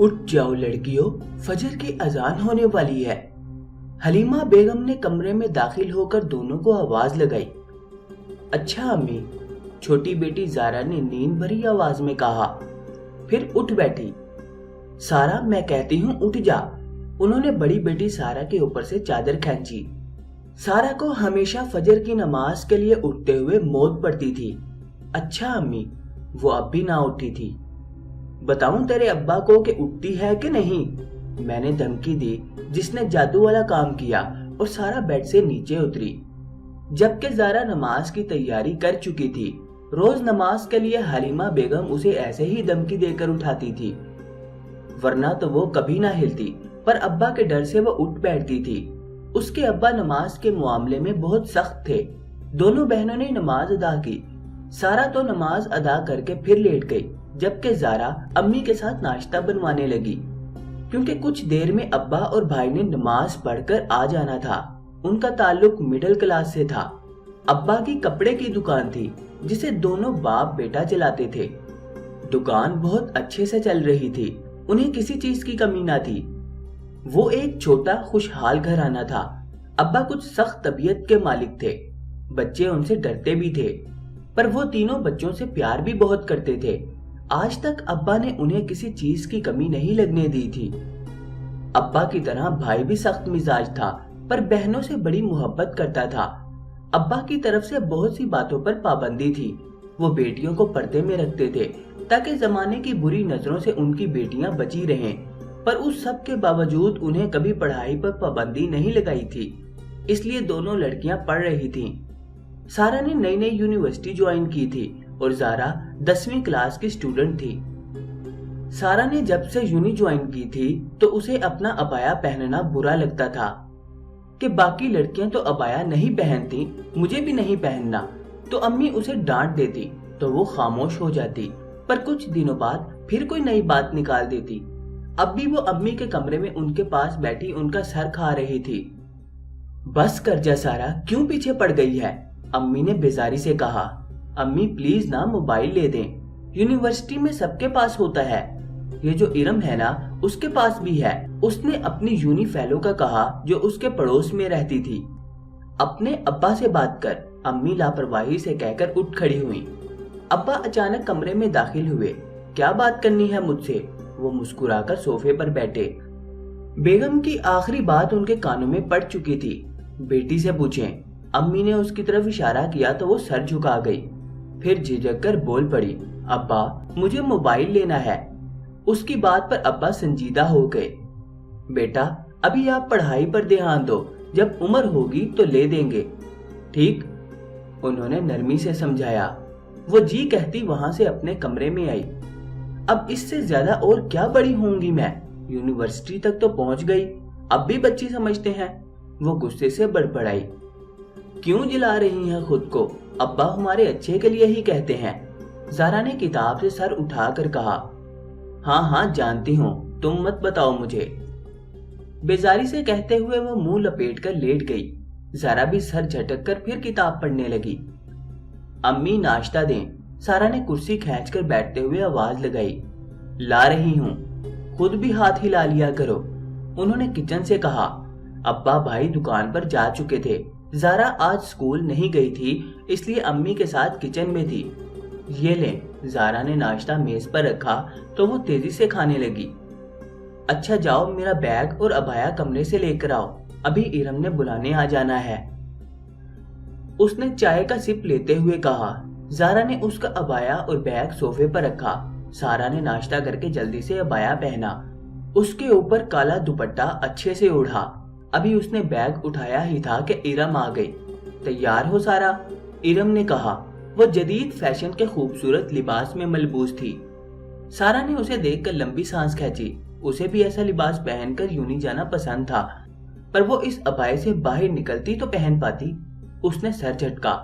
اٹھ جاؤ لڑکیوں، فجر کی اذان ہونے والی ہے۔ حلیمہ بیگم نے کمرے میں داخل ہو کر دونوں کو آواز لگائی۔ اچھا امی، چھوٹی بیٹی زارا نے نیند بھری آواز میں کہا، پھر اٹھ بیٹھی۔ سارا، میں کہتی ہوں اٹھ جا۔ انہوں نے بڑی بیٹی سارا کے اوپر سے چادر کھینچی۔ سارا کو ہمیشہ فجر کی نماز کے لیے اٹھتے ہوئے موت پڑتی تھی۔ اچھا امی، وہ اب بھی نہ اٹھی تھی۔ بتاؤں تیرے ابا کو کہ اٹھتی ہے کہ نہیں؟ میں نے دھمکی دی، جس نے جادو والا کام کیا، اور سارا بیڈ سے نیچے اتری۔ جبکہ زارا نماز کی تیاری کر چکی تھی۔ روز نماز کے لیے حلیمہ بیگم اسے ایسے ہی دھمکی دے کر اٹھاتی تھی، ورنہ تو وہ کبھی نہ ہلتی، پر ابا کے ڈر سے وہ اٹھ بیٹھتی تھی۔ اس کے ابا نماز کے معاملے میں بہت سخت تھے۔ دونوں بہنوں نے نماز ادا کی۔ سارا تو نماز ادا کر کے پھر لیٹ گئی، جبکہ زارا امی کے ساتھ ناشتہ بنوانے لگی، کیونکہ کچھ دیر میں ابا اور بھائی نے نماز پڑھ کر آ جانا تھا۔ ان کا تعلق مڈل کلاس سے تھا۔ ابا کی کپڑے کی دکان تھی، جسے دونوں باپ بیٹا چلاتے تھے۔ دکان بہت اچھے سے چل رہی تھی، انہیں کسی چیز کی کمی نہ تھی۔ وہ ایک چھوٹا خوشحال گھرانہ تھا۔ ابا کچھ سخت طبیعت کے مالک تھے، بچے ان سے ڈرتے بھی تھے، پر وہ تینوں بچوں سے پیار بھی بہت کرتے تھے۔ آج تک ابا نے انہیں کسی چیز کی کمی نہیں لگنے دی تھی۔ ابا کی طرح بھائی بھی سخت مزاج تھا، پر بہنوں سے بڑی محبت کرتا تھا۔ ابا کی طرف سے بہت سی باتوں پر پابندی تھی۔ وہ بیٹیوں کو پردے میں رکھتے تھے تاکہ زمانے کی بری نظروں سے ان کی بیٹیاں بچی رہیں، پر اس سب کے باوجود انہیں کبھی پڑھائی پر پابندی نہیں لگائی تھی، اس لیے دونوں لڑکیاں پڑھ رہی تھیں۔ سارا نے نئی نئی یونیورسٹی جوائن کی تھی اور زارا 10ویں کلاس کی سٹوڈنٹ تھی۔ سارا نے جب سے یونی جوائن کی تھی تو اسے اپنا عبایا پہننا برا لگتا تھا کہ باقی لڑکیاں تو عبایا نہیں پہنتی، مجھے بھی نہیں پہننا، تو امی اسے ڈانٹ دیتی تو وہ خاموش ہو جاتی، پر کچھ دنوں بعد پھر کوئی نئی بات نکال دیتی۔ اب بھی وہ امی کے کمرے میں ان کے پاس بیٹھی ان کا سر کھا رہی تھی۔ بس کر جا سارا، کیوں پیچھے پڑ گئی ہے؟ امی نے بیزاری سے کہا۔ امی پلیز نا موبائل لے دیں، یونیورسٹی میں سب کے پاس ہوتا ہے، یہ جو ارم ہے نا اس کے پاس بھی ہے، اس نے اپنی یونی فیلو کا کہا جو اس کے پڑوس میں رہتی تھی۔ اپنے ابا سے بات کر، امی لاپرواہی سے کہہ کر اٹھ کھڑی ہوئی۔ ابا اچانک کمرے میں داخل ہوئے۔ کیا بات کرنی ہے مجھ سے؟ وہ مسکرا کر صوفے پر بیٹھے۔ بیگم کی آخری بات ان کے کانوں میں پڑ چکی تھی۔ بیٹی سے پوچھیں۔ امی نے اس کی طرف اشارہ کیا تو وہ سر جھکا گئی، پھر جھجک کر بول پڑی، ابا مجھے موبائل لینا ہے۔ اس کی بات پر ابا سنجیدہ ہو گئے۔ بیٹا ابھی آپ پڑھائی پر دھیان دو، جب عمر ہوگی تو لے دیں گے، ٹھیک؟ انہوں نے نرمی سے سمجھایا۔ وہ جی کہتی وہاں سے اپنے کمرے میں آئی۔ اب اس سے زیادہ اور کیا بڑی ہوں گی میں، یونیورسٹی تک تو پہنچ گئی، اب بھی بچی سمجھتے ہیں؟ وہ غصے سے بڑبڑائی۔ کیوں جلا رہی ہیں خود کو؟ ابا ہمارے اچھے کے لیے ہی کہتے ہیں۔ زارا نے کتاب سے سر اٹھا کر کہا۔ ہاں ہاں جانتی ہوں، تم مت بتاؤ مجھے۔ بیزاری سے کہتے ہوئے وہ منہ لپیٹ کر لیٹ گئی۔ زارا بھی سر جھٹک کر پھر کتاب پڑھنے لگی۔ امی ناشتہ دیں، سارا نے کرسی کھینچ کر بیٹھتے ہوئے آواز لگائی۔ لا رہی ہوں، خود بھی ہاتھ ہلا لیا کرو، انہوں نے کچن سے کہا۔ ابا بھائی دکان پر جا چکے تھے۔ زارا آج سکول نہیں گئی تھی، اس لیے امی کے ساتھ کچن میں تھی۔ یہ لیں، زارا نے ناشتہ میز پر رکھا تو وہ تیزی سے کھانے لگی۔ اچھا جاؤ میرا بیگ اور عبایا کمرے سے لے کر آؤ، ابھی ارم نے بلانے آ جانا ہے، اس نے چائے کا سپ لیتے ہوئے کہا۔ زارا نے اس کا عبایا اور بیگ صوفے پر رکھا۔ سارا نے ناشتہ کر کے جلدی سے عبایا پہنا، اس کے اوپر کالا دوپٹہ اچھے سے اوڑھا۔ ابھی اس نے بیگ اٹھایا ہی تھا کہ ارم آ گئی۔ تیار ہو سارا؟ ارم نے کہا۔ وہ جدید فیشن کے خوبصورت لباس میں ملبوس تھی۔ سارا نے اسے دیکھ کر لمبی سانس کھینچی، اسے بھی ایسا لباس پہن کر یونی جانا پسند تھا، پر وہ اس عبائے سے باہر نکلتی تو پہن پاتی۔ اس نے سر جھٹکا۔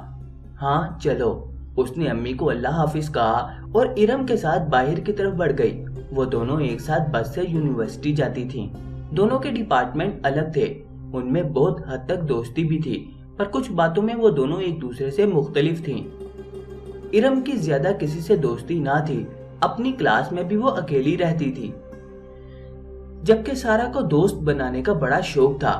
ہاں چلو، اس نے امی کو اللہ حافظ کہا اور ارم کے ساتھ باہر کی طرف بڑھ گئی۔ وہ دونوں ایک ساتھ بس سے یونیورسٹی جاتی تھیں۔ دونوں کے ڈپارٹمنٹ الگ تھے، ان میں بہت حد تک دوستی بھی تھی، پر کچھ باتوں میں وہ دونوں ایک دوسرے سے مختلف تھیں۔ ارم کی زیادہ کسی سے دوستی نہ تھی، اپنی کلاس میں بھی وہ اکیلی رہتی تھی۔ जबकि सारा को दोस्त बनाने का बड़ा शौक था।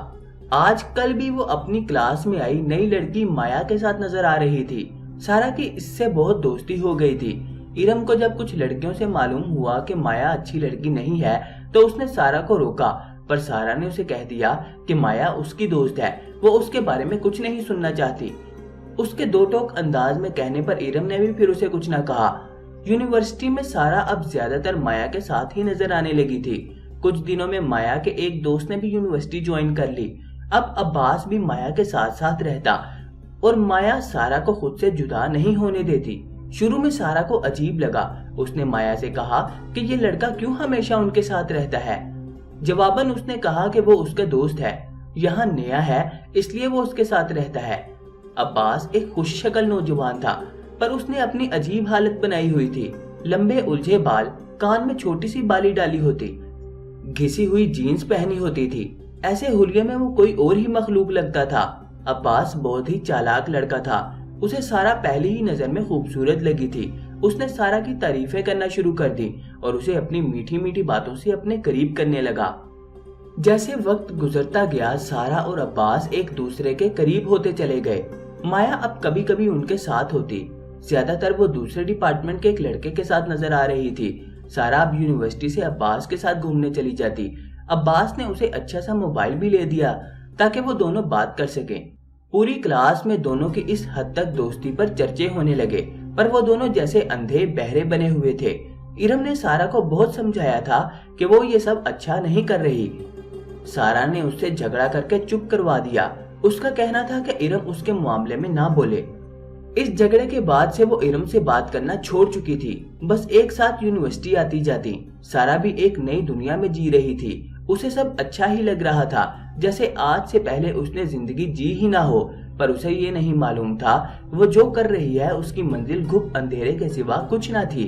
आज कल भी वो अपनी क्लास में आई नई लड़की माया के साथ नजर आ रही थी। सारा की इससे बहुत दोस्ती हो गई थी। इरम को जब कुछ लड़कियों से मालूम हुआ कि माया अच्छी लड़की नहीं है तो उसने सारा को रोका, पर सारा ने उसे कह दिया कि माया उसकी दोस्त है, वो उसके बारे में कुछ नहीं सुनना चाहती। उसके दो टोक अंदाज में कहने पर इरम ने भी फिर उसे कुछ न कहा। यूनिवर्सिटी में सारा अब ज्यादातर माया के साथ ही नजर आने लगी थी। कुछ दिनों में माया के एक दोस्त ने भी यूनिवर्सिटी ज्वाइन कर ली। अब अब्बास भी माया के साथ साथ रहता और माया सारा को खुद से जुदा नहीं होने देती। शुरू में सारा को अजीब लगा। उसने माया से कहा कि ये लड़का क्यों हमेशा उनके साथ रहता है। जवाबन उसने कहा कि वो उसका दोस्त है, यहाँ नया है इसलिए वो उसके साथ रहता है। अब्बास एक खुश शक्ल नौजवान था, पर उसने अपनी अजीब हालत बनाई हुई थी। लंबे उलझे बाल, कान में छोटी सी बाली डाली होती, घिसी हुई जीन्स पहनी होती थी। ऐसे हुलिये में वो कोई और ही मखलूक लगता था। अब्बास बहुत ही चालाक लड़का था। उसे सारा पहली ही नजर में खूबसूरत लगी थी। उसने सारा की तारीफें करना शुरू कर दी और उसे अपनी मीठी मीठी बातों से अपने करीब करने लगा। जैसे वक्त गुजरता गया, सारा और अब्बास एक दूसरे के करीब होते चले गए। माया अब कभी कभी उनके साथ होती, ज्यादातर वो दूसरे डिपार्टमेंट के एक लड़के के साथ नजर आ रही थी। सारा अब यूनिवर्सिटी से अब्बास के साथ घूमने चली जाती। अब्बास ने उसे अच्छा सा मोबाइल भी ले दिया ताकि वो दोनों बात कर सकें। पूरी क्लास में दोनों की इस हद तक दोस्ती पर चर्चे होने लगे, पर वो दोनों जैसे अंधे बहरे बने हुए थे। इरम ने सारा को बहुत समझाया था कि वो ये सब अच्छा नहीं कर रही। सारा ने उससे झगड़ा करके चुप करवा दिया। उसका कहना था कि इरम उसके मामले में ना बोले। इस झगड़े के बाद से वो इरम से बात करना छोड़ चुकी थी। बस एक साथ यूनिवर्सिटी आती जाती। सारा भी एक नई दुनिया में जी रही थी। उसे सब अच्छा ही लग रहा था, जैसे आज से पहले उसने जिंदगी जी ही ना हो। पर उसे ये नहीं मालूम था वो जो कर रही है उसकी मंजिल घुप अंधेरे के सिवा कुछ ना थी।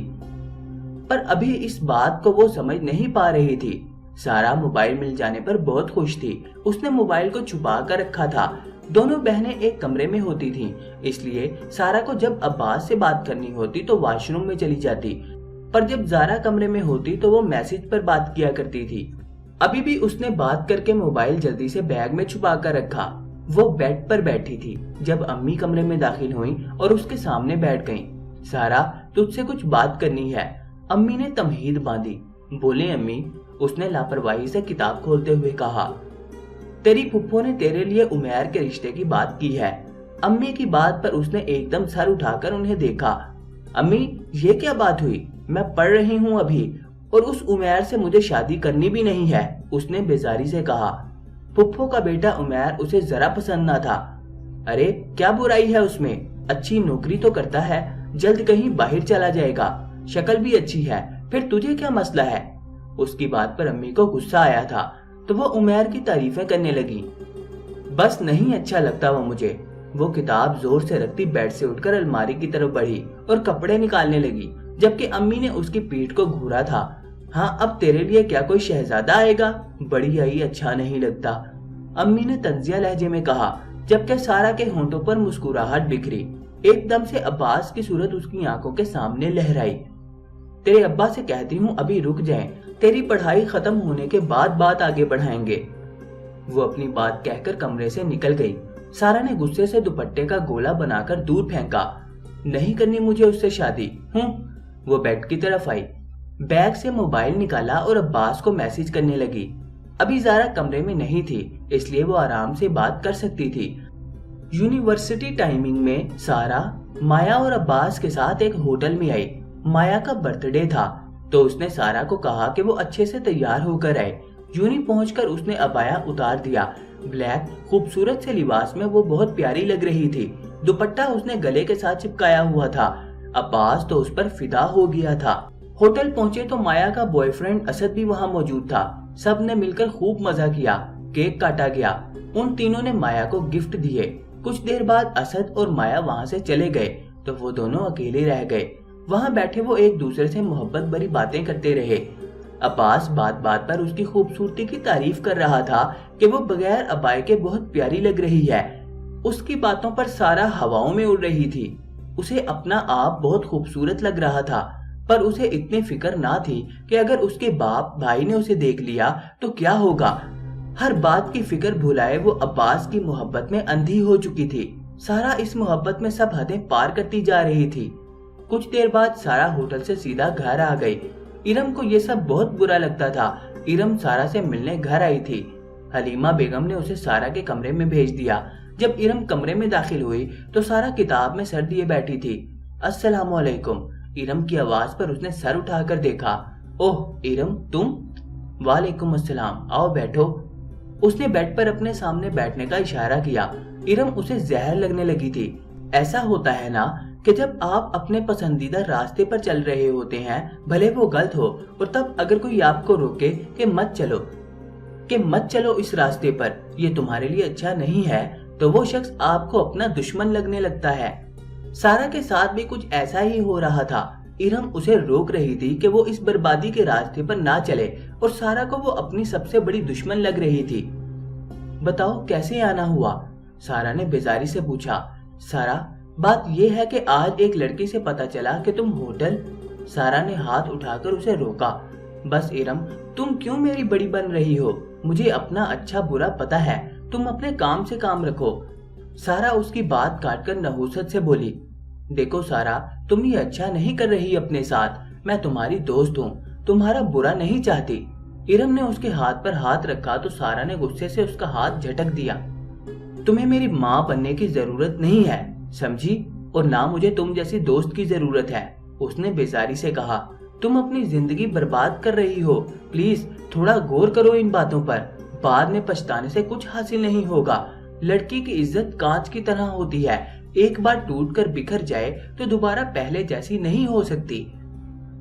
पर अभी इस बात को वो समझ नहीं पा रही थी। सारा मोबाइल मिल जाने पर बहुत खुश थी। उसने मोबाइल को छुपा कर रखा था। दोनों बहनें एक कमरे में होती थीं, इसलिए सारा को जब अब्बास से बात करनी होती तो वॉशरूम में चली जाती, पर जब जारा कमरे में होती तो वो मैसेज पर बात किया करती थी। अभी भी उसने बात करके मोबाइल जल्दी से बैग में छुपा कर रखा। वो बेड पर बैठी थी जब अम्मी कमरे में दाखिल हुई और उसके सामने बैठ गईं। सारा, तुझसे कुछ बात करनी है। अम्मी ने तमहीद बांधी। बोले अम्मी, उसने लापरवाही से किताब खोलते हुए कहा। तेरी फुप्पो ने तेरे लिए उमैर के रिश्ते की बात की है। अम्मी की बात पर उसने एकदम सर उठाकर उन्हें देखा। अम्मी, ये क्या बात हुई? मैं पढ़ रही हूँ अभी, और उस उमैर से मुझे शादी करनी भी नहीं है, उसने बेजारी से कहा। फुप्पो का बेटा उमैर उसे जरा पसंद ना था। अरे क्या बुराई है उसमें? अच्छी नौकरी तो करता है, जल्द कहीं बाहर चला जाएगा, शक्ल भी अच्छी है, फिर तुझे क्या मसला है? उसकी बात पर अम्मी को गुस्सा आया था तो वो उमैर की तारीफें करने लगी। बस नहीं अच्छा लगता वो मुझे। वो किताब जोर से रखती बेड से उठकर अलमारी की तरफ बढ़ी और कपड़े निकालने लगी, जबकि अम्मी ने उसकी पीठ को घूरा था। हाँ, अब तेरे लिए क्या कोई शहजादा आएगा? बड़ी आई अच्छा नहीं लगता, अम्मी ने तंजिया लहजे में कहा, जबकि सारा के होंठों पर मुस्कुराहट बिखरी। एकदम से अब्बास की सूरत उसकी आंखों के सामने लहराई। तेरे अब्बा से कहती हूँ अभी रुक जाएं, तेरी पढ़ाई खत्म होने के बाद बात आगे बढ़ाएंगे। वो अपनी बात कहकर कमरे से निकल गई। सारा ने गुस्से से दुपट्टे का गोला बनाकर दूर फेंका। नहीं करनी मुझे उससे शादी। वो बेड की तरफ आई, बैग से मोबाइल निकाला और अब्बास को मैसेज करने लगी। अभी जारा कमरे में नहीं थी, इसलिए वो आराम से बात कर सकती थी। यूनिवर्सिटी टाइमिंग में सारा माया और अब्बास के साथ एक होटल में आई। माया का बर्थडे था तो उसने सारा को कहा कि वो अच्छे से तैयार होकर आए। यूनी पहुंचकर उसने अबाया उतार दिया। ब्लैक खूबसूरत से लिबास में वो बहुत प्यारी लग रही थी। दुपट्टा उसने गले के साथ चिपकाया हुआ था। अब्बास तो उस पर फिदा हो गया था। होटल पहुंचे तो माया का बॉयफ्रेंड असद भी वहां मौजूद था। सब ने मिलकर खूब मजा किया। केक काटा गया। उन तीनों ने माया को गिफ्ट दिए। कुछ देर बाद असद और माया वहां से चले गए तो वो दोनों अकेले रह गए। वहां बैठे वो एक दूसरे से मोहब्बत भरी बातें करते रहे। अब्बास बात बात पर उसकी खूबसूरती की तारीफ कर रहा था कि वो बगैर अबाए के बहुत प्यारी लग रही है। उसकी बातों पर सारा हवाओं में उड़ रही थी। उसे अपना आप बहुत खूबसूरत लग रहा था। पर उसे इतनी फिक्र ना थी कि अगर उसके बाप भाई ने उसे देख लिया तो क्या होगा। हर बात की फिक्र भुलाए वो अब्बास की मोहब्बत में अंधी हो चुकी थी। सारा इस मोहब्बत में सब हदें पार करती जा रही थी। कुछ देर बाद सारा होटल से सीधा घर आ गई। इरम को ये सब बहुत बुरा लगता था। इरम सारा से मिलने घर आई थी। हलीमा बेगम ने उसे सारा के कमरे में भेज दिया। जब इरम कमरे में दाखिल हुई तो सारा किताब में सर दिए बैठी थी। अस्सलामु अलैकुम। इरम की आवाज पर उसने सर उठाकर देखा। ओह इरम, तुम? वालेकुम अस्सलाम, आओ बैठो। उसने बेड पर अपने सामने बैठने का इशारा किया। इरम उसे जहर लगने लगी थी। ऐसा होता है ना कि जब आप अपने पसंदीदा रास्ते पर चल रहे होते हैं, भले वो गलत हो, और तब अगर कोई आपको रोके कि मत चलो इस रास्ते पर, ये तुम्हारे लिए अच्छा नहीं है, तो वो शख्स आपको अपना दुश्मन लगने लगता है। सारा के साथ भी कुछ ऐसा ही हो रहा था। इरम उसे रोक रही थी कि वो इस बर्बादी के रास्ते पर ना चले, और सारा को वो अपनी सबसे बड़ी दुश्मन लग रही थी। बताओ कैसे आना हुआ? सारा ने बेजारी से पूछा। सारा, बात यह है कि आज एक लड़की से पता चला कि तुम होटल। सारा ने हाथ उठाकर उसे रोका। बस इरम, तुम क्यों मेरी बड़ी बन रही हो? मुझे अपना अच्छा बुरा पता है, तुम अपने काम से काम रखो। सारा उसकी बात काटकर नहुसत से बोली। देखो सारा, तुम ये अच्छा नहीं कर रही अपने साथ। मैं तुम्हारी दोस्त हूँ, तुम्हारा बुरा नहीं चाहती। इरम ने उसके हाथ पर हाथ रखा तो सारा ने गुस्से से उसका हाथ झटक दिया। तुम्हें मेरी माँ बनने की जरूरत नहीं है, समझी? और ना मुझे तुम जैसी दोस्त की जरूरत है, उसने बेजारी से कहा। तुम अपनी जिंदगी बर्बाद कर रही हो, प्लीज थोड़ा गौर करो इन बातों पर। बाद में पछताने से कुछ हासिल नहीं होगा। लड़की की इज्जत कांच की तरह होती है, एक बार टूट कर बिखर जाए तो दोबारा पहले जैसी नहीं हो सकती।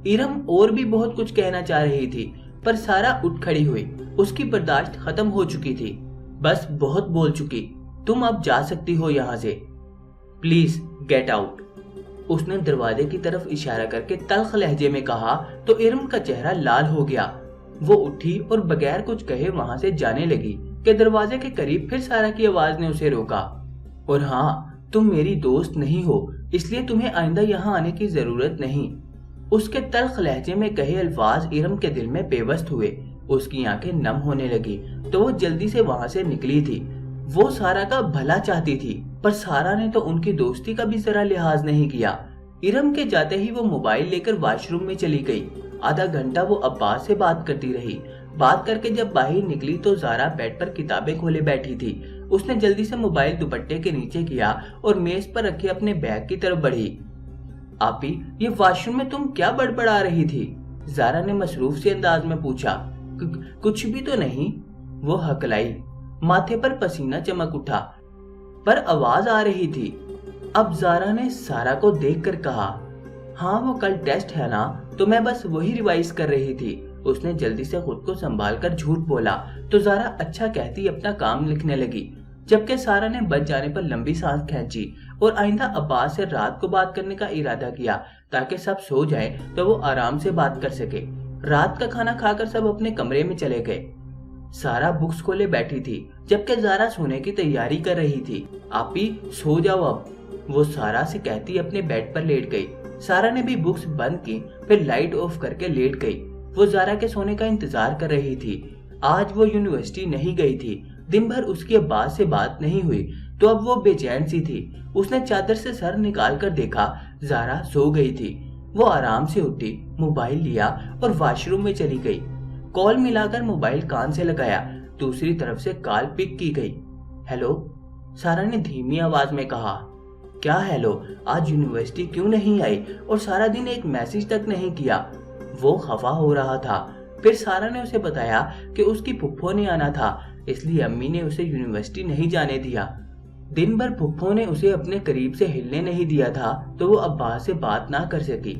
इरम और भी बहुत कुछ कहना चाह रही थी, पर सारा उठ खड़ी हुई। उसकी बर्दाश्त खत्म हो चुकी थी। बस बहुत बोल चुकी, तुम अब जा सकती हो यहाँ से, प्लीज गेट आउट। उसने दरवाजे की तरफ इशारा करके तल्ख लहजे में कहा तो इरम का चेहरा लाल हो गया। वो उठी और बगैर कुछ कहे वहां से जाने लगी कि दरवाजे के करीब फिर सारा की आवाज ने उसे रोका। और हाँ, तुम मेरी दोस्त नहीं हो, इसलिए तुम्हें आइंदा यहाँ आने की जरूरत नहीं। उसके तल्ख लहजे में कहे अल्फाज इरम के दिल में बेबस हुए। उसकी आंखें नम होने लगी तो वो जल्दी से वहां से निकली थी। वो सारा का भला चाहती थी, पर सारा ने तो उनकी दोस्ती का भी जरा लिहाज नहीं किया। इरम के जाते ही वो मोबाइल लेकर वॉशरूम में चली गई। आधा घंटा वो अब्बास से बात करती रही। बात करके जब बाहर निकली तो ज़ारा बेड पर किताबें खोले बैठी थी। उसने जल्दी से मोबाइल दुपट्टे के नीचे किया और मेज पर रखे अपने बैग की तरफ बढ़ी। आपी, ये वॉशरूम में तुम क्या बड़बड़ा रही थी? ज़ारा ने मसरूफ से अंदाज में पूछा। कुछ भी तो नहीं, वो हकलाई। माथे पर पसीना चमक उठा, पर आवाज आ रही थी। अब ज़ारा ने सारा को देखकर कहा, हाँ वो कल टेस्ट है ना, तो मैं बस वही रिवाइज कर रही थी। उसने जल्दी से खुद को संभाल कर झूठ बोला तो ज़ारा अच्छा कहती अपना काम लिखने लगी, जबकि सारा ने बच जाने पर लंबी सांस खींची और आइंदा अब्बास से रात को बात करने का इरादा किया ताकि सब सो जाए तो वो आराम से बात कर सके। रात का खाना खाकर सब अपने कमरे में चले गए। सारा बुक्स खोले बैठी थी जबकि ज़ारा सोने की तैयारी कर रही थी। आपी सो जाओ अब, वो सारा से कहती अपने बेड पर लेट गई। सारा ने भी बुक्स बंद की, फिर लाइट ऑफ करके लेट गई। वो ज़ारा के सोने का इंतजार कर रही थी। आज वो यूनिवर्सिटी नहीं गई थी, दिन भर उसके अब्बास से बात नहीं हुई, तो अब वो बेचैन सी थी। उसने चादर से सर निकाल कर देखा, ज़ारा सो गई थी। वो आराम से उठी, मोबाइल लिया और वॉशरूम में चली गई। कॉल मिलाकर मोबाइल कान से लगाया। दूसरी तरफ से कॉल पिक की गई। हेलो, सारा ने धीमी आवाज में कहा। क्या हेलो? आज यूनिवर्सिटी क्यों नहीं आई और सारा दिन एक मैसेज तक नहीं किया? वो खफा हो रहा था। फिर सारा ने उसे बताया कि उसकी फुफ्फो ने आना था, इसलिए अम्मी ने उसे यूनिवर्सिटी नहीं जाने दिया। दिन भर फुफ्फो ने उसे अपने करीब से हिलने नहीं दिया था, तो वो अब्बास से बात ना कर सकी।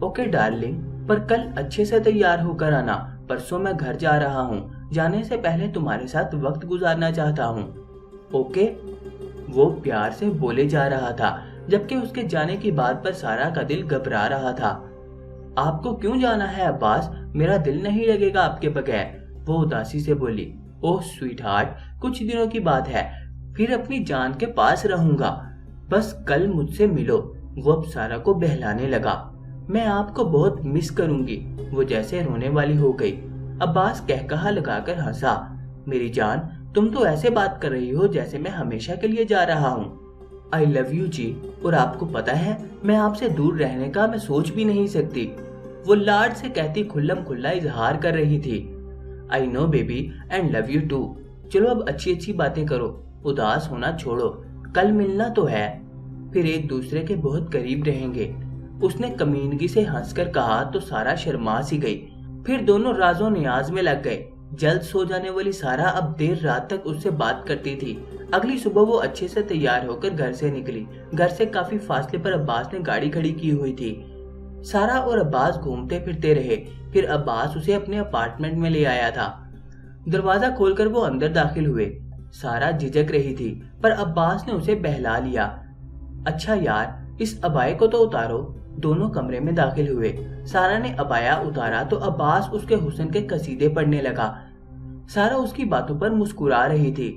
ओके डार्लिंग, पर कल अच्छे से तैयार होकर आना, परसों मैं घर जा रहा हूँ। जाने से पहले तुम्हारे साथ वक्त गुजारना चाहता हूँ। ओके, वो प्यार से बोले जा रहा था, जबकि उसके जाने की बात पर सारा का दिल घबरा रहा था। आपको क्यों जाना है अब्बास? मेरा दिल नहीं लगेगा आपके बगैर, वो उदासी से बोली। ओह स्वीट हार्ट, कुछ दिनों की बात है, फिर अपनी जान के पास रहूंगा, बस कल मुझसे मिलो। वो अब सारा को बहलाने लगा। मैं आपको बहुत मिस करूंगी। वो जैसे रोने वाली हो गई। अब्बास कहकहा लगाकर हंसा। मेरी जान, तुम तो ऐसे बात कर रही हो जैसे मैं हमेशा के लिए जा रहा हूँ। आई लव यू जी, और आपको पता है मैं आपसे दूर रहने का मैं सोच भी नहीं सकती। वो लाड से कहती खुल्लम खुल्ला इजहार कर रही थी। I know baby and love you too. चलो अब अच्छी अच्छी बातें करो, उदास होना छोड़ो, कल मिलना तो है, फिर एक दूसरे के बहुत करीब रहेंगे। उसने कमीनगी से हंसकर कहा तो सारा शर्मा सी गई। फिर दोनों राजो नियाज में लग गए। जल्द सो जाने वाली सारा अब देर रात तक उससे बात करती थी। अगली सुबह वो अच्छे से तैयार होकर घर से निकली। घर से काफी फासले पर अब्बास ने गाड़ी खड़ी की हुई थी। सारा और अब्बास घूमते फिरते रहे। फिर अब्बास उसे अपने अपार्टमेंट में ले आया था। दरवाजा खोलकर वो अंदर दाखिल हुए। सारा झिझक रही थी, पर अब्बास ने उसे बहला लिया। अच्छा यार, इस अबाए को तो उतारो। दोनों कमरे में दाखिल हुए। सारा ने अबाया उतारा तो अब्बास उसके हुस्न के कसीदे पढ़ने लगा। सारा उसकी बातों पर मुस्कुरा रही थी।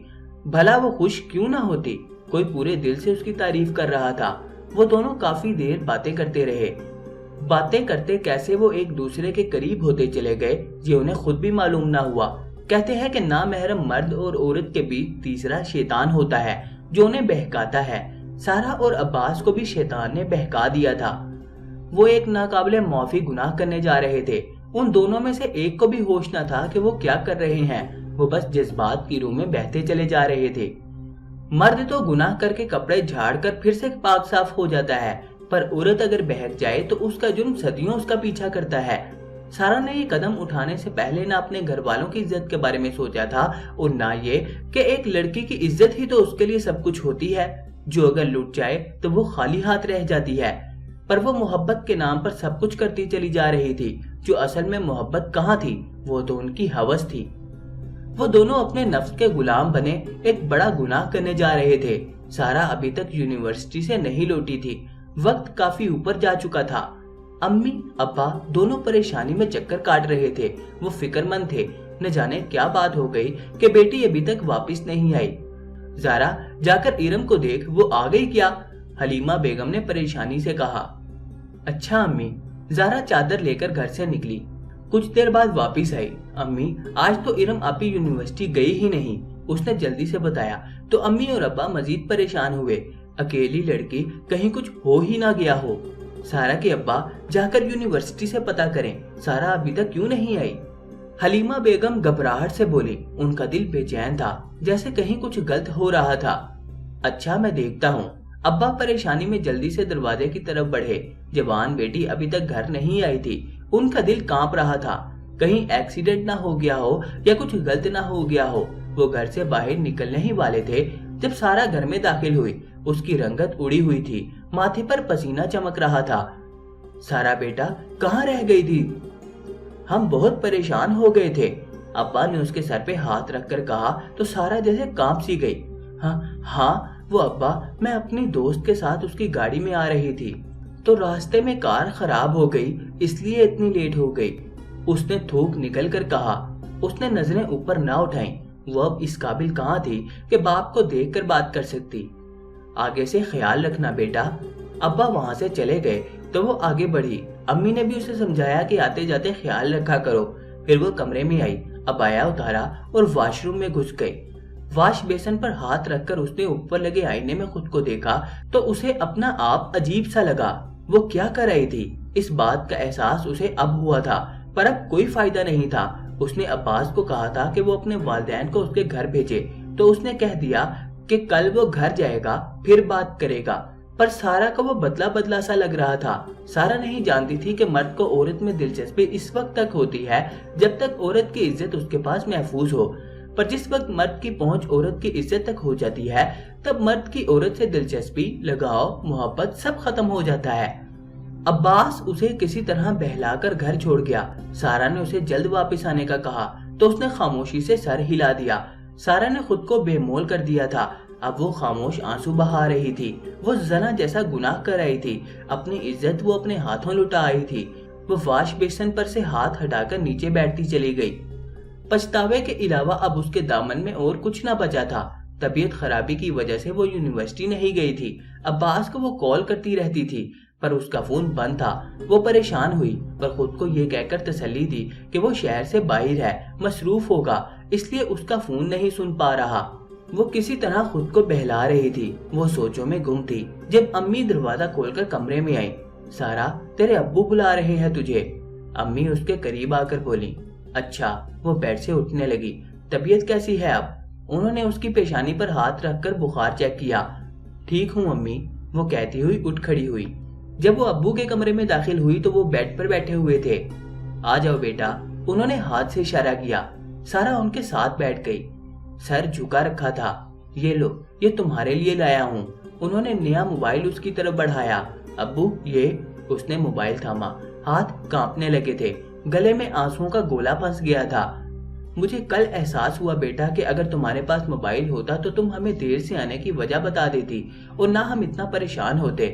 भला वो खुश क्यों ना होती, कोई पूरे दिल से उसकी तारीफ कर रहा था। वो दोनों काफी देर बातें करते रहे। बातें करते कैसे वो एक दूसरे के करीब होते चले गए ये उन्हें खुद भी मालूम ना हुआ। कहते हैं कि नामहरम मर्द और औरत के बीच तीसरा शैतान होता है जो उन्हें बहकाता है। सारा और अब्बास को भी शैतान ने बहका दिया था। वो एक नाकाबिले माफी गुनाह करने जा रहे थे। उन दोनों में से एक को भी होश न था कि वो क्या कर रहे हैं। वो बस जज्बात की रूह में बहते चले जा रहे थे। मर्द तो गुनाह करके कपड़े झाड़ कर फिर से पाक साफ हो जाता है, पर औरत अगर बहक जाए तो उसका जुर्म सदियों उसका पीछा करता है। सारा ने ये कदम उठाने से पहले ना अपने घर वालों की इज्जत के बारे में सोचा था और ना ये कि एक लड़की की इज्जत ही तो उसके लिए सब कुछ होती है, जो अगर लुट जाए तो वो खाली हाथ रह जाती है। पर वो मोहब्बत के नाम पर सब कुछ करती चली जा रही थी। जो असल में मोहब्बत कहाँ थी, वो तो उनकी हवस थी। वो दोनों अपने नफ्स के गुलाम बने एक बड़ा गुनाह करने जा रहे थे। सारा अभी तक यूनिवर्सिटी से नहीं लौटी थी। वक्त काफी ऊपर जा चुका था। अम्मी अब्बा दोनों परेशानी में चक्कर काट रहे थे। वो फिक्रमंद थे, न जाने क्या बात हो गई कि बेटी अभी तक वापस नहीं आई। ज़ारा, जाकर इरम को देख, वो आ गई क्या? हलीमा बेगम ने परेशानी से कहा। अच्छा अम्मी। ज़ारा चादर लेकर घर से निकली। कुछ देर बाद वापस आई। अम्मी, आज तो इरम आपी यूनिवर्सिटी गई ही नहीं, उसने जल्दी से बताया। तो अम्मी और अब्बा मजीद परेशान हुए। अकेली लड़की, कहीं कुछ हो ही ना गया हो। सारा के अब्बा जाकर यूनिवर्सिटी से पता करें, सारा अभी तक क्यों नहीं आई? हलीमा बेगम घबराहट से बोली। उनका दिल बेचैन था, जैसे कहीं कुछ गलत हो रहा था। अच्छा, मैं देखता हूँ। अब्बा परेशानी में जल्दी से दरवाजे की तरफ बढ़े। जवान बेटी अभी तक घर नहीं आई थी। उनका दिल कांप रहा था, कहीं एक्सीडेंट ना हो गया हो या कुछ गलत ना हो गया हो। वो घर से बाहर निकलने ही वाले थे जब सारा घर में दाखिल हुई। उसकी रंगत उड़ी हुई थी, माथे पर पसीना चमक रहा था। सारा बेटा, कहाँ रह गई थी? हम बहुत परेशान हो गए थे, अब्बा ने उसके सर पे हाथ रखकर कहा तो सारा जैसे कांप सी गई। हाँ वो अब्बा, मैं अपनी दोस्त के साथ उसकी गाड़ी में आ रही थी तो रास्ते में कार खराब हो गई, इसलिए इतनी लेट हो गई, उसने थूक निकल कर कहा। उसने नजरें ऊपर ना उठाई। वो अब इस काबिल कहाँ थी कि बाप को देखकर बात कर सकती। आगे से ख्याल रखना बेटा। अब्बा वहां से चले गए तो वो आगे बढ़ी। अम्मी ने भी उसे समझाया कि आते जाते ख्याल रखा करो। फिर वो कमरे में आई, अबाया उतारा और वॉशरूम में घुस गई। वॉश बेसन पर हाथ रखकर उसने ऊपर लगे आईने में खुद को देखा तो उसे अपना आप अजीब सा लगा। वो क्या कर रही थी, इस बात का एहसास उसे अब हुआ था, पर अब कोई फायदा नहीं था। उसने अब्बास को कहा था कि वो अपने वालिदैन को उसके घर भेजे, तो उसने कह दिया कि कल वो घर जाएगा फिर बात करेगा। पर सारा को वो बदला बदला सा लग रहा था। सारा नहीं जानती थी कि मर्द को औरत में दिलचस्पी इस वक्त तक होती है जब तक औरत की इज्जत उसके पास महफूज हो, पर जिस वक्त मर्द की पहुंच औरत की इज्जत तक हो जाती है तब मर्द की औरत से दिलचस्पी, लगाव, मोहब्बत सब खत्म हो जाता है। अब्बास उसे किसी तरह बहलाकर घर छोड़ गया। सारा ने उसे जल्द वापस आने का कहा तो उसने खामोशी से सर हिला दिया। सारा ने खुद को बेमोल कर दिया था। अब वो खामोश आंसू बहा रही थी। वो जना जैसा गुनाह कर रही थी। अपनी इज्जत वो अपने हाथों लुटा आई थी। वो वाश बेसन पर से हाथ हटाकर नीचे बैठती चली गई। पछतावे के अलावा अब उसके दामन में और कुछ ना बचा था। तबीयत खराबी की वजह से वो यूनिवर्सिटी नहीं गई थी। अब्बास को वो कॉल करती रहती थी, पर उसका फोन बंद था। वो परेशान हुई पर खुद को ये कहकर तसल्ली दी कि वो शहर से बाहर है, मसरूफ होगा, इसलिए उसका फोन नहीं सुन पा रहा। वो किसी तरह खुद को बहला रही थी। वो सोचों में गुम थी जब अम्मी दरवाजा खोलकर कमरे में आई। सारा, तेरे अब्बू बुला रहे हैं तुझे। अम्मी उसके करीब आकर बोली। अच्छा। वो बेड से उठने लगी। तबीयत कैसी है अब? उन्होंने उसकी पेशानी पर हाथ रखकर बुखार चेक किया। ठीक हूँ अम्मी, वो कहती हुई उठ खड़ी हुई। जब वो अब्बू के कमरे में दाखिल हुई तो वो बेड पर बैठे हुए थे। आ जाओ बेटा, उन्होंने हाथ से इशारा किया। सारा उनके साथ बैठ गई। सर झुका रखा था। ये लो, ये तुम्हारे लिए लाया हूँ। उन्होंने नया मोबाइल उसकी तरफ बढ़ाया। अब्बू ये। उसने मोबाइल थामा। हाथ कांपने लगे थे। गले में आंसुओं का गोला फंस गया था। मुझे कल एहसास हुआ बेटा कि अगर तुम्हारे पास मोबाइल होता तो तुम हमें देर से आने की वजह बता देती और ना हम इतना परेशान होते।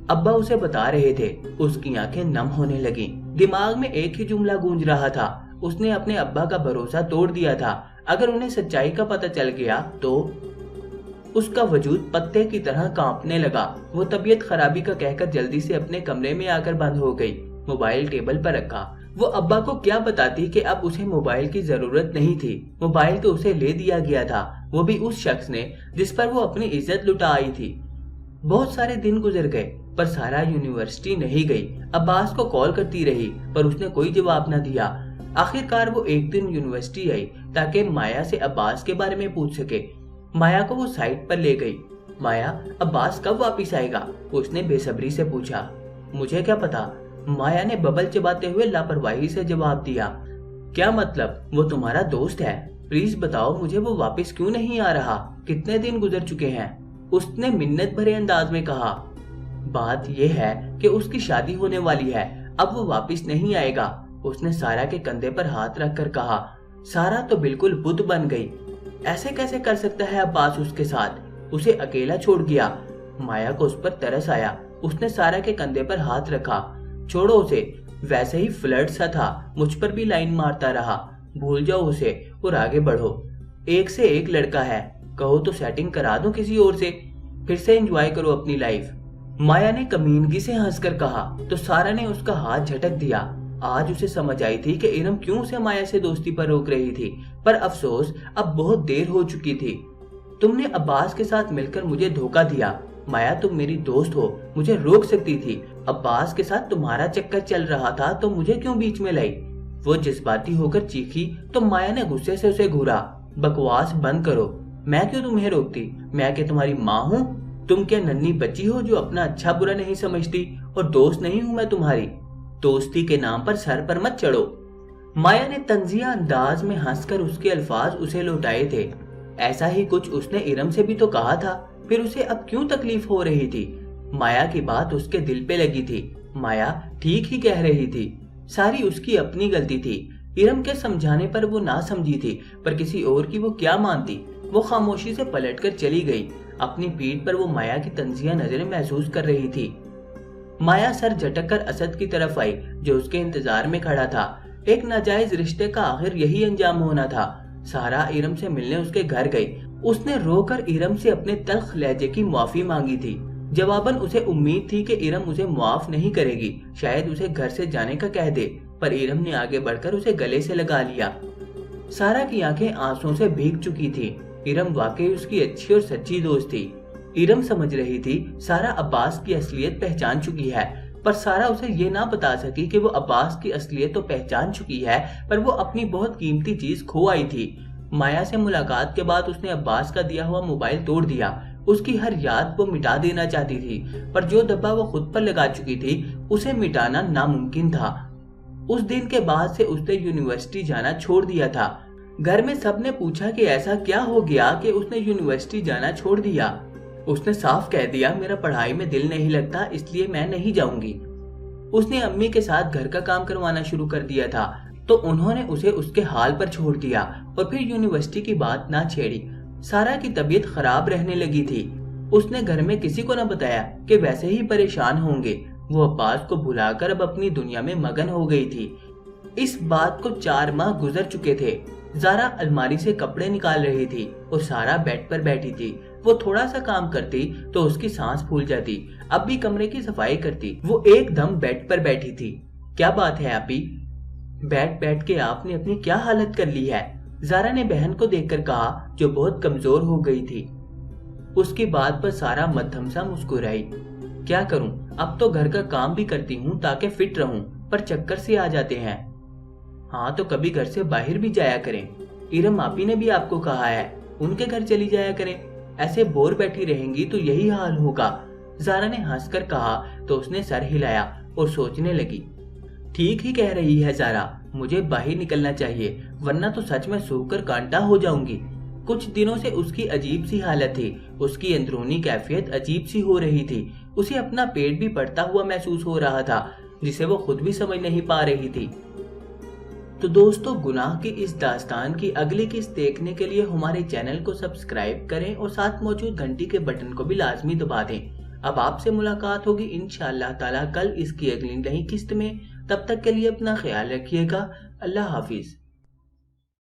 अब्बा उसे बता रहे थे। उसकी आंखें नम होने लगी। दिमाग में एक ही जुमला गूंज रहा था। उसने अपने अब्बा का भरोसा तोड़ दिया था। अगर उन्हें सच्चाई का पता चल गया तो उसका वजूद पत्ते की तरह कांपने लगा। वो तबीयत खराबी का कहकर जल्दी से अपने कमरे में आकर बंद हो गई। मोबाइल टेबल पर रखा। वो अब्बा को क्या बताती कि अब उसे मोबाइल की जरूरत नहीं थी। मोबाइल तो उसे ले दिया गया था, वो भी उस शख्स ने जिस पर वो अपनी इज्जत लुटा आई थी। बहुत सारे दिन गुजर गए पर सारा यूनिवर्सिटी नहीं गई। अब्बास को कॉल करती रही पर उसने कोई जवाब न दिया। आखिरकार वो एक दिन यूनिवर्सिटी आई ताकि माया से अब्बास के बारे में पूछ सके। माया को वो साइट पर ले गई। माया, अब्बास कब वापिस आएगा? उसने बेसब्री से पूछा। मुझे क्या पता, माया ने बबल चबाते हुए लापरवाही से जवाब दिया। क्या मतलब? वो तुम्हारा दोस्त है, प्लीज बताओ मुझे वो वापस क्यों नहीं आ रहा? कितने दिन गुजर चुके हैं? उसने मिन्नत भरे अंदाज में कहा। बात यह है कि उसकी शादी होने वाली है, अब वो वापस नहीं आएगा। उसने सारा के कंधे पर हाथ रखकर कहा। सारा तो बिल्कुल बुत बन गई। ऐसे कैसे कर सकता है अब्बास उसके साथ? उसे अकेला छोड़ गया। माया को उस पर तरस आया। उसने सारा के कंधे पर हाथ रखा। छोड़ो उसे, वैसे ही फ्लर्ट सा था, मुझ पर भी लाइन मारता रहा। भूल जाओ उसे और आगे बढ़ो। एक से एक लड़का है, कहो तो सेटिंग करा दूं किसी और से, फिर से एंजॉय करो अपनी लाइफ। माया ने कमीनगी से हंसकर कहा तो सारा ने उसका हाथ झटक दिया। आज उसे समझ आई थी कि इरम क्यों उसे माया से दोस्ती पर रोक रही थी, पर अफसोस अब बहुत देर हो चुकी थी। तुमने अब्बास के साथ मिलकर मुझे धोखा दिया। माया, तुम मेरी दोस्त हो, मुझे रोक सकती थी। अब्बास के साथ तुम्हारा चक्कर चल रहा था तो मुझे क्यों बीच में लाई? वो जज्बाती होकर चीखी तो माया ने गुस्से से उसे घूरा। बकवास बंद करो, मैं क्यों तुम्हें रोकती? मैं क्या तुम्हारी माँ हूँ? तुम क्या नन्ही बच्ची हो जो अपना अच्छा बुरा नहीं समझती? और दोस्त नहीं हूँ मैं तुम्हारी? दोस्ती के नाम पर सर पर मत चढ़ो। माया ने तंजिया अंदाज में हंसकर उसके अल्फाज उसे लौटाए थे। ऐसा ही कुछ उसने इरम से भी तो कहा था, फिर उसे अब क्यों तकलीफ हो रही थी? माया की बात उसके दिल पे लगी थी। माया ठीक ही कह रही थी। सारी उसकी अपनी गलती थी। इरम के समझाने पर वो ना समझी थी, पर किसी और की वो क्या मानती? वो खामोशी से पलटकर चली गई। अपनी पीठ पर वो माया की तंजिया नजरें महसूस कर रही थी। माया सर झटक कर असद की तरफ आई जो उसके इंतजार में खड़ा था। एक नाजायज रिश्ते का आखिर यही अंजाम होना था। सारा इरम से मिलने उसके घर गई। उसने रोकर इरम से अपने तल्ख लहजे की माफी मांगी थी। जवाबन उसे उम्मीद थी कि इरम उसे माफ नहीं करेगी, शायद उसे घर से जाने का कह दे, पर इरम ने आगे बढ़कर उसे गले से लगा लिया। सारा की आंखें आंसुओं से भीग चुकी थी। इरम वाकई उसकी अच्छी और सच्ची दोस्त थी। इरम समझ रही थी सारा अब्बास की असलियत पहचान चुकी है, पर सारा उसे ये ना बता सकी कि वो अब्बास की असलियत तो पहचान चुकी है, पर वो अपनी बहुत कीमती चीज खो आई थी। माया से मुलाकात के बाद उसने अब्बास का दिया हुआ मोबाइल तोड़ दिया। उसकी हर याद वो मिटा देना चाहती थी, पर जो धब्बा वो खुद पर लगा चुकी थी उसे मिटाना नामुमकिन था। उस दिन के बाद से उसने यूनिवर्सिटी जाना छोड़ दिया था। घर में सबने पूछा कि ऐसा क्या हो गया कि उसने यूनिवर्सिटी जाना छोड़ दिया। उसने साफ कह दिया, मेरा पढ़ाई में दिल नहीं लगता, इसलिए मैं नहीं जाऊंगी। उसने अम्मी के साथ घर का काम करवाना शुरू कर दिया था, तो उन्होंने उसे उसके हाल पर छोड़ दिया और फिर यूनिवर्सिटी की बात ना छेड़ी। सारा की तबीयत खराब रहने लगी थी। उसने घर में किसी को न बताया कि वैसे ही परेशान होंगे। वो अब्बास को भुलाकर अब अपनी दुनिया में मगन हो गई थी। इस बात को 4 माह गुजर चुके थे। ज़ारा अलमारी से कपड़े निकाल रही थी और सारा बेड पर बैठी थी। وہ تھوڑا سا کام کرتی تو اس کی سانس پھول جاتی۔ اب بھی کمرے کی صفائی کرتی۔ وہ ایک دم بیڈ پر بیٹھی تھی۔ کیا بات ہے آپی؟ بیٹھ کے آپ نے اپنی کیا حالت کر لی ہے؟ زارا نے بہن کو دیکھ کر کہا، جو بہت کمزور ہو گئی تھی۔ اس کی بات پر سارا مدھم سا مسکرائی۔ کیا کروں، اب تو گھر کا کام بھی کرتی ہوں تاکہ فٹ رہوں، پر چکر سے آ جاتے ہیں۔ ہاں تو کبھی گھر سے باہر بھی جایا کریں۔ ارم آپی نے بھی آپ کو کہا ہے ان کے گھر چلی جایا کریں، ایسے بور بیٹھی رہیں گی تو یہی حال ہوگا۔ زارا نے ہنس کر کہا تو اس نے سر ہلایا اور سوچنے لگی۔ ٹھیک ہی کہہ رہی ہے زارا، مجھے باہر نکلنا چاہیے ورنہ تو سچ میں سوکھ کر کانٹا ہو جاؤں گی۔ کچھ دنوں سے اس کی عجیب سی حالت تھی، اس کی اندرونی کیفیت عجیب سی ہو رہی تھی۔ اسے اپنا پیٹ بھی بڑھتا ہوا محسوس ہو رہا تھا، جسے وہ خود بھی سمجھ نہیں پا رہی تھی۔ تو دوستو، گناہ کی اس داستان کی اگلی قسط دیکھنے کے لیے ہمارے چینل کو سبسکرائب کریں اور ساتھ موجود گھنٹی کے بٹن کو بھی لازمی دبا دیں۔ اب آپ سے ملاقات ہوگی انشاءاللہ تعالی کل اس کی اگلی نئی قسط میں۔ تب تک کے لیے اپنا خیال رکھیے گا۔ اللہ حافظ۔